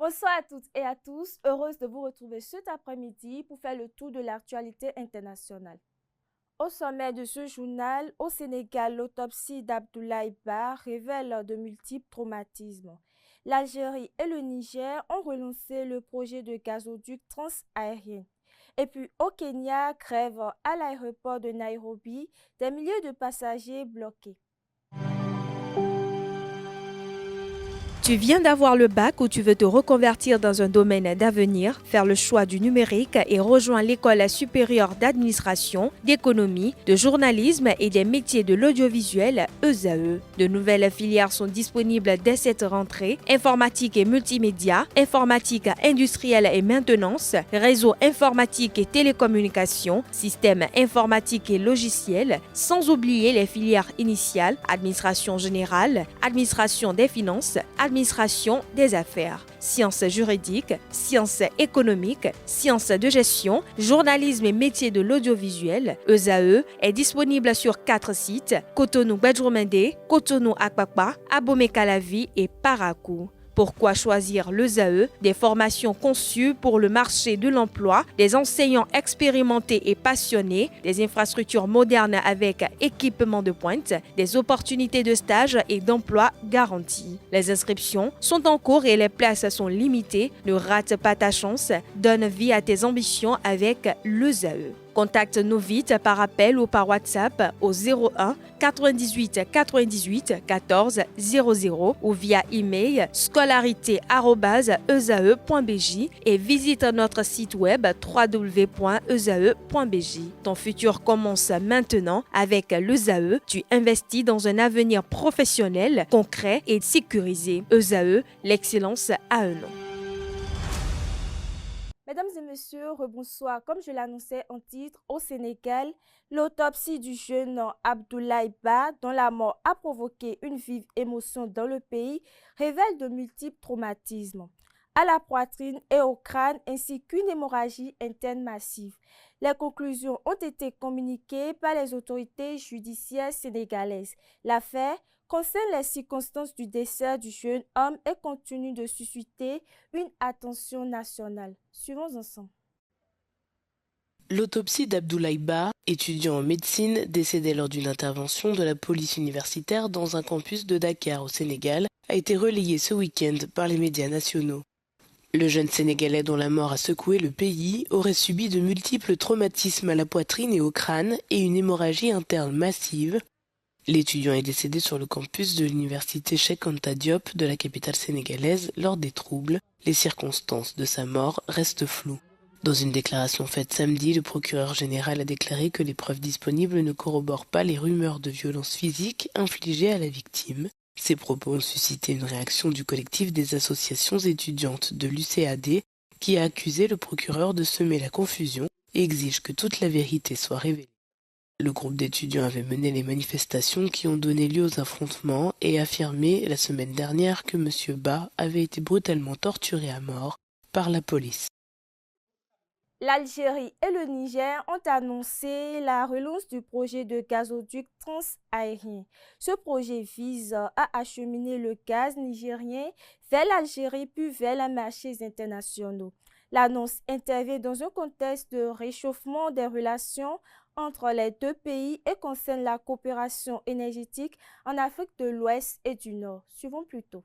Bonsoir à toutes et à tous, heureuse de vous retrouver cet après-midi pour faire le tour de l'actualité internationale. Au sommet de ce journal, au Sénégal, l'autopsie d'Abdoulaye Ba révèle de multiples traumatismes. L'Algérie et le Niger ont relancé le projet de gazoduc transaérien. Et puis au Kenya, grève à l'aéroport de Nairobi, des milliers de passagers bloqués. Tu viens d'avoir le bac ou tu veux te reconvertir dans un domaine d'avenir, faire le choix du numérique et rejoindre l'école supérieure d'administration, d'économie, de journalisme et des métiers de l'audiovisuel ESAE. De nouvelles filières sont disponibles dès cette rentrée: informatique et multimédia, informatique industrielle et maintenance, réseau informatique et télécommunications, système informatique et logiciel, sans oublier les filières initiales: administration générale, administration des finances, administration des affaires, sciences juridiques, sciences économiques, sciences de gestion, journalisme et métiers de l'audiovisuel. ESAE est disponible sur 4 sites: Cotonou-Badjourmendé, Cotonou-Akpakpa, Abomey-Calavi et Parakou. Pourquoi choisir l'ESAE? Des formations conçues pour le marché de l'emploi, des enseignants expérimentés et passionnés, des infrastructures modernes avec équipement de pointe, des opportunités de stage et d'emploi garanties. Les inscriptions sont en cours et les places sont limitées. Ne rate pas ta chance, donne vie à tes ambitions avec l'ESAE. Contacte-nous vite par appel ou par WhatsApp au 01 98 98 14 00 ou via email scolarité@esae.bj et visite notre site web www.esae.bj. Ton futur commence maintenant avec l'ESAE. Tu investis dans un avenir professionnel, concret et sécurisé. ESAE, l'excellence à un nom. Mesdames et messieurs, rebonsoir. Comme je l'annonçais en titre, au Sénégal, l'autopsie du jeune Abdoulaye Ba, dont la mort a provoqué une vive émotion dans le pays, révèle de multiples traumatismes à la poitrine et au crâne, ainsi qu'une hémorragie interne massive. Les conclusions ont été communiquées par les autorités judiciaires sénégalaises. L'affaire concerne les circonstances du décès du jeune homme et continue de susciter une attention nationale. Suivons ensemble. L'autopsie d'Abdoulaye Ba, étudiant en médecine, décédé lors d'une intervention de la police universitaire dans un campus de Dakar au Sénégal, a été relayée ce week-end par les médias nationaux. Le jeune Sénégalais dont la mort a secoué le pays aurait subi de multiples traumatismes à la poitrine et au crâne et une hémorragie interne massive. L'étudiant est décédé sur le campus de l'université Cheikh Anta Diop de la capitale sénégalaise lors des troubles. Les circonstances de sa mort restent floues. Dans une déclaration faite samedi, le procureur général a déclaré que les preuves disponibles ne corroborent pas les rumeurs de violences physiques infligées à la victime. Ces propos ont suscité une réaction du collectif des associations étudiantes de l'UCAD qui a accusé le procureur de semer la confusion et exige que toute la vérité soit révélée. Le groupe d'étudiants avait mené les manifestations qui ont donné lieu aux affrontements et affirmé la semaine dernière que M. Ba avait été brutalement torturé à mort par la police. L'Algérie et le Niger ont annoncé la relance du projet de gazoduc transaérien. Ce projet vise à acheminer le gaz nigérien vers l'Algérie puis vers les marchés internationaux. L'annonce intervient dans un contexte de réchauffement des relations entre les deux pays et concerne la coopération énergétique en Afrique de l'Ouest et du Nord. Suivons plutôt.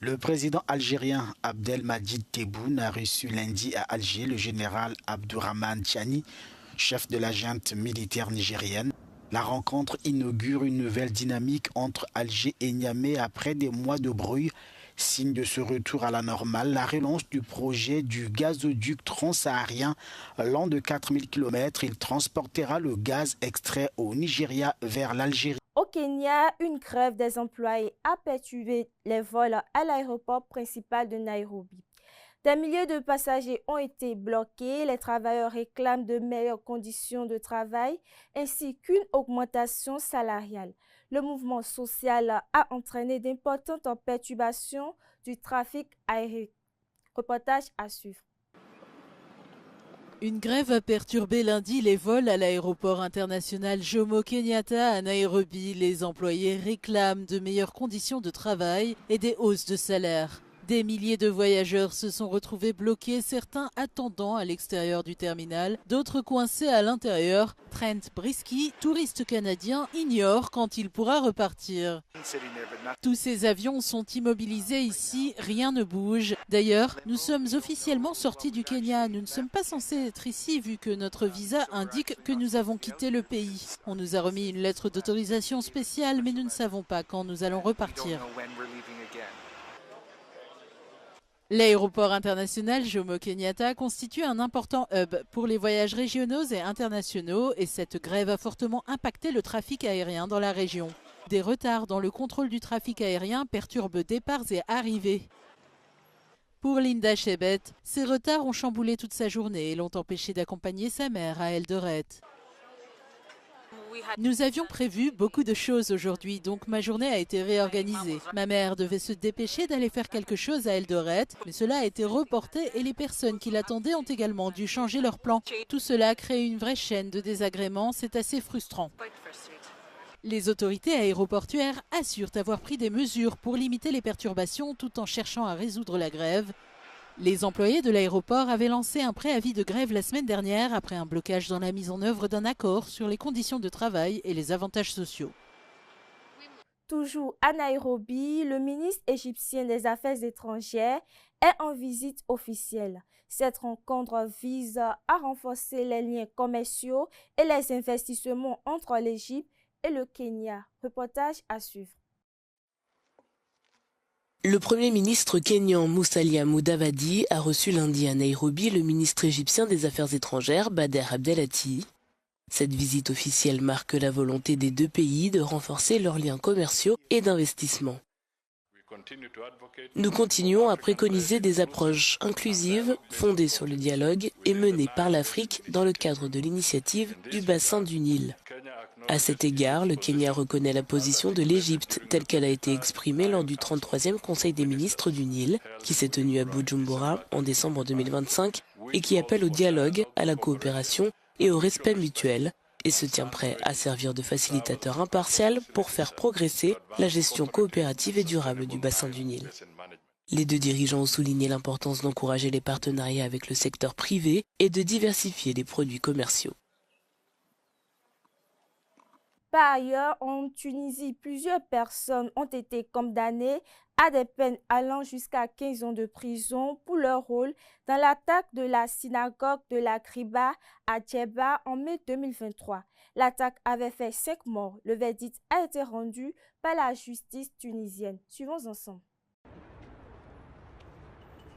Le président algérien Abdelmadjid Tebboune a reçu lundi à Alger le général Abdourahmane Tiani, chef de la junte militaire nigérienne. La rencontre inaugure une nouvelle dynamique entre Alger et Niamey après des mois de brouille. Signe de ce retour à la normale, la relance du projet du gazoduc transsaharien long de 4000 km, il transportera le gaz extrait au Nigeria vers l'Algérie. Au Kenya, une grève des employés a perturbé les vols à l'aéroport principal de Nairobi. Des milliers de passagers ont été bloqués. Les travailleurs réclament de meilleures conditions de travail ainsi qu'une augmentation salariale. Le mouvement social a entraîné d'importantes perturbations du trafic aérien. Reportage à suivre. Une grève a perturbé lundi les vols à l'aéroport international Jomo Kenyatta à Nairobi. Les employés réclament de meilleures conditions de travail et des hausses de salaire. Des milliers de voyageurs se sont retrouvés bloqués, certains attendant à l'extérieur du terminal, d'autres coincés à l'intérieur. Trent Brisky, touriste canadien, ignore quand il pourra repartir. Tous ces avions sont immobilisés ici, rien ne bouge. D'ailleurs, nous sommes officiellement sortis du Kenya. Nous ne sommes pas censés être ici vu que notre visa indique que nous avons quitté le pays. On nous a remis une lettre d'autorisation spéciale, mais nous ne savons pas quand nous allons repartir. L'aéroport international Jomo Kenyatta constitue un important hub pour les voyages régionaux et internationaux et cette grève a fortement impacté le trafic aérien dans la région. Des retards dans le contrôle du trafic aérien perturbent départs et arrivées. Pour Linda Chebet, ces retards ont chamboulé toute sa journée et l'ont empêché d'accompagner sa mère à Eldoret. Nous avions prévu beaucoup de choses aujourd'hui, donc ma journée a été réorganisée. Ma mère devait se dépêcher d'aller faire quelque chose à Eldoret, mais cela a été reporté et les personnes qui l'attendaient ont également dû changer leur plan. Tout cela crée une vraie chaîne de désagréments, c'est assez frustrant. Les autorités aéroportuaires assurent avoir pris des mesures pour limiter les perturbations tout en cherchant à résoudre la grève. Les employés de l'aéroport avaient lancé un préavis de grève la semaine dernière après un blocage dans la mise en œuvre d'un accord sur les conditions de travail et les avantages sociaux. Toujours à Nairobi, le ministre égyptien des Affaires étrangères est en visite officielle. Cette rencontre vise à renforcer les liens commerciaux et les investissements entre l'Égypte et le Kenya. Reportage à suivre. Le Premier ministre kényan Musalia Mudavadi a reçu lundi à Nairobi le ministre égyptien des Affaires étrangères Bader Abdelati. Cette visite officielle marque la volonté des deux pays de renforcer leurs liens commerciaux et d'investissement. Nous continuons à préconiser des approches inclusives, fondées sur le dialogue et menées par l'Afrique dans le cadre de l'initiative du bassin du Nil. À cet égard, le Kenya reconnaît la position de l'Égypte telle qu'elle a été exprimée lors du 33e Conseil des ministres du Nil, qui s'est tenu à Bujumbura en décembre 2025 et qui appelle au dialogue, à la coopération et au respect mutuel, et se tient prêt à servir de facilitateur impartial pour faire progresser la gestion coopérative et durable du bassin du Nil. Les deux dirigeants ont souligné l'importance d'encourager les partenariats avec le secteur privé et de diversifier les produits commerciaux. Par ailleurs, en Tunisie, plusieurs personnes ont été condamnées à des peines allant jusqu'à 15 ans de prison pour leur rôle dans l'attaque de la synagogue de la Kriba à Djerba en mai 2023. L'attaque avait fait 5 morts. Le verdict a été rendu par la justice tunisienne. Suivons ensemble.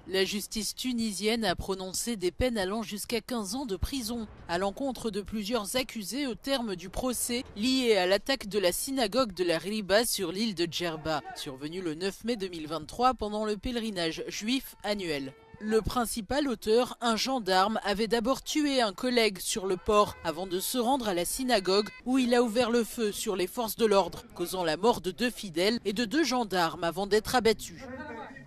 La justice tunisienne a prononcé des peines allant jusqu'à 15 ans de prison à l'encontre de plusieurs accusés au terme du procès lié à l'attaque de la synagogue de la Riba sur l'île de Djerba, survenue le 9 mai 2023 pendant le pèlerinage juif annuel. Le principal auteur, un gendarme, avait d'abord tué un collègue sur le port avant de se rendre à la synagogue où il a ouvert le feu sur les forces de l'ordre, causant la mort de 2 fidèles et de 2 gendarmes avant d'être abattus.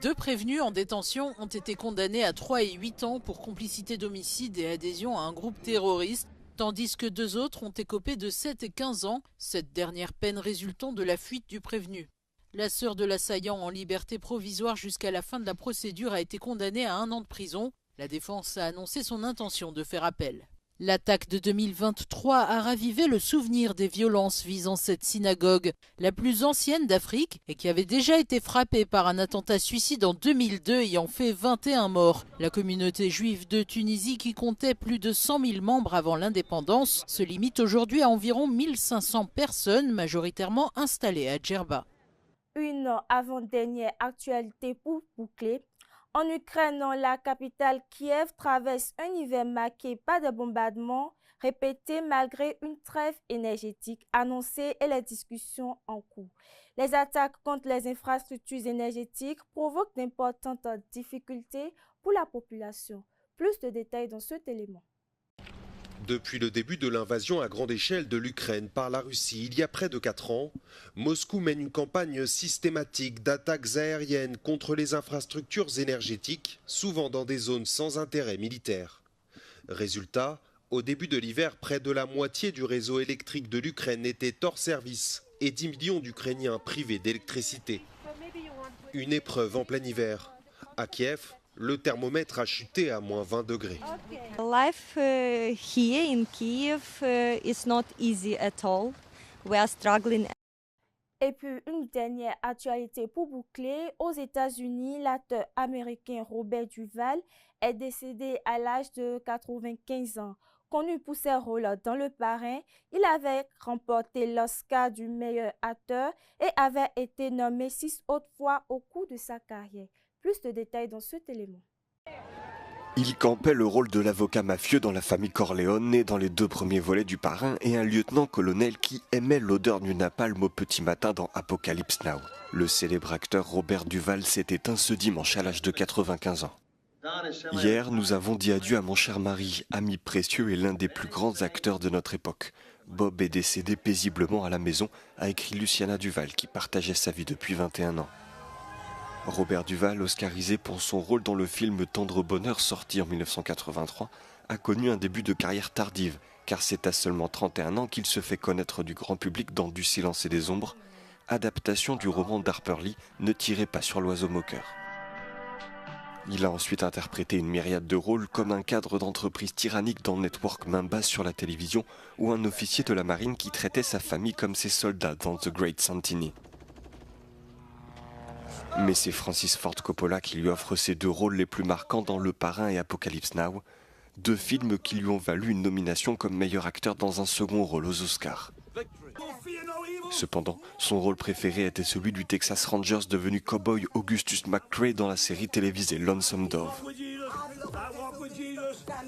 2 prévenus en détention ont été condamnés à 3 et 8 ans pour complicité d'homicide et adhésion à un groupe terroriste, tandis que 2 autres ont écopé de 7 et 15 ans, cette dernière peine résultant de la fuite du prévenu. La sœur de l'assaillant en liberté provisoire jusqu'à la fin de la procédure a été condamnée à 1 an de prison. La défense a annoncé son intention de faire appel. L'attaque de 2023 a ravivé le souvenir des violences visant cette synagogue, la plus ancienne d'Afrique et qui avait déjà été frappée par un attentat suicide en 2002 ayant fait 21 morts. La communauté juive de Tunisie, qui comptait plus de 100 000 membres avant l'indépendance, se limite aujourd'hui à environ 1500 personnes, majoritairement installées à Djerba. Une avant-dernière actualité pour boucler. En Ukraine, la capitale Kiev traverse un hiver marqué par des bombardements répétés malgré une trêve énergétique annoncée et les discussions en cours. Les attaques contre les infrastructures énergétiques provoquent d'importantes difficultés pour la population. Plus de détails dans cet élément. Depuis le début de l'invasion à grande échelle de l'Ukraine par la Russie il y a près de 4 ans, Moscou mène une campagne systématique d'attaques aériennes contre les infrastructures énergétiques, souvent dans des zones sans intérêt militaire. Résultat, au début de l'hiver, près de la moitié du réseau électrique de l'Ukraine était hors service et 10 millions d'Ukrainiens privés d'électricité. Une épreuve en plein hiver. À Kiev, le thermomètre a chuté à moins 20 degrés. Life here in Kiev is not easy at all. We are struggling. Et puis, une dernière actualité pour boucler. Aux États-Unis, l'acteur américain Robert Duvall est décédé à l'âge de 95 ans. Connu pour ses rôles dans Le Parrain, il avait remporté l'Oscar du meilleur acteur et avait été nommé 6 autres fois au cours de sa carrière. Plus de détails dans cet élément. Il campait le rôle de l'avocat mafieux dans la famille Corleone, né dans les 2 premiers volets du Parrain, et un lieutenant-colonel qui aimait l'odeur du napalm au petit matin dans Apocalypse Now. Le célèbre acteur Robert Duvall s'est éteint ce dimanche à l'âge de 95 ans. Hier, nous avons dit adieu à mon cher mari, ami précieux et l'un des plus grands acteurs de notre époque. Bob est décédé paisiblement à la maison, a écrit Luciana Duvall, qui partageait sa vie depuis 21 ans. Robert Duvall, oscarisé pour son rôle dans le film Tendre Bonheur sorti en 1983, a connu un début de carrière tardive, car c'est à seulement 31 ans qu'il se fait connaître du grand public dans Du silence et des ombres, adaptation du roman d'Harper Lee Ne tirez pas sur l'oiseau moqueur. Il a ensuite interprété une myriade de rôles comme un cadre d'entreprise tyrannique dans Network main basse sur la télévision ou un officier de la marine qui traitait sa famille comme ses soldats dans The Great Santini. Mais c'est Francis Ford Coppola qui lui offre ses 2 rôles les plus marquants dans Le Parrain et Apocalypse Now, 2 films qui lui ont valu une nomination comme meilleur acteur dans un second rôle aux Oscars. Cependant, son rôle préféré était celui du Texas Rangers devenu cow-boy Augustus McCrae dans la série télévisée Lonesome Dove.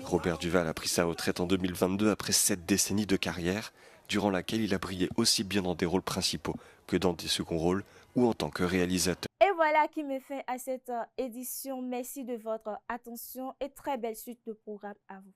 Robert Duvall a pris sa retraite en 2022 après 7 décennies de carrière, durant laquelle il a brillé aussi bien dans des rôles principaux que dans des seconds rôles ou en tant que réalisateur. Et voilà qui met fin à cette édition. Merci de votre attention et très belle suite de programme à vous.